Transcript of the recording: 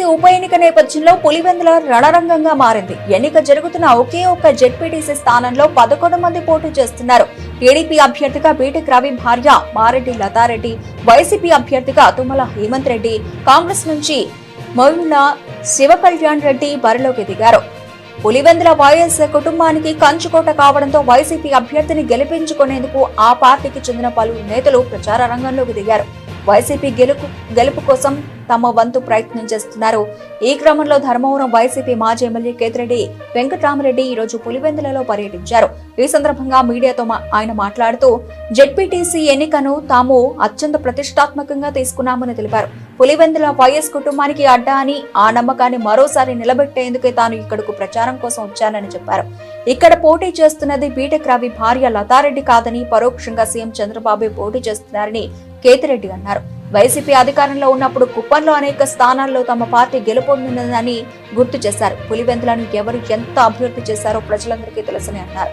ZPTC ఉప ఎన్నిక నేపథ్యంలో పులివెందుల రణరంగంగా మారింది. ఎన్నిక జరుగుతున్న ఒకే ఒక్క జెడ్పీటీసీ స్థానంలో 11 మంది పోటీ చేస్తున్నారు. టీడీపీ అభ్యర్థిగా బీటెక్ రవి భార్య మారెడ్డి లతారెడ్డి, వైసీపీ అభ్యర్థిగా తుమ్మల హేమంత్ రెడ్డి, కాంగ్రెస్ నుంచి మొయిల శివకళ్యాణ్ రెడ్డి బరిలోకి దిగారు. పులివెందుల వైఎస్ కుటుంబానికి కంచుకోట కావడంతో వైసీపీ అభ్యర్థిని గెలిపించుకునేందుకు ఆ పార్టీకి చెందిన పలువురు నేతలు ప్రచార రంగంలోకి దిగారు. వైసీపీ గెలుపు కోసం తమ వంతు ప్రయత్నం చేస్తున్నారు. ఈ క్రమంలో ధర్మవరం వైసీపీ మాజీ ఎమ్మెల్యే కేతిరెడ్డి వెంకటరామరెడ్డి ఈ రోజు పులివెందులలో పర్యటించారు. ఈ సందర్భంగా మీడియాతో ఆయన మాట్లాడుతూ జెడ్పీటీసీ ఎన్నికను తాము అత్యంత ప్రతిష్టాత్మకంగా తీసుకున్నామని తెలిపారు. పులివెందుల వైఎస్ కుటుంబానికి అడ్డా అని, ఆ నమ్మకాన్ని మరోసారి నిలబెట్టేందుకే తాను ఇక్కడకు ప్రచారం కోసం వచ్చానని చెప్పారు. ఇక్కడ పోటీ చేస్తున్నది బీటెక్ రవి భార్య లతారెడ్డి కాదని, పరోక్షంగా సీఎం చంద్రబాబు పోటీ చేస్తున్నారని కేతిరెడ్డి అన్నారు. వైసీపీ అధికారంలో ఉన్నప్పుడు కుప్పంలో అనేక స్థానాల్లో తమ పార్టీ గెలుపొందిందని గుర్తు చేశారు. పులివెందులను ఎవరు ఎంత అభివృద్ధి చేశారో ప్రజలందరికీ తెలుసని అన్నారు.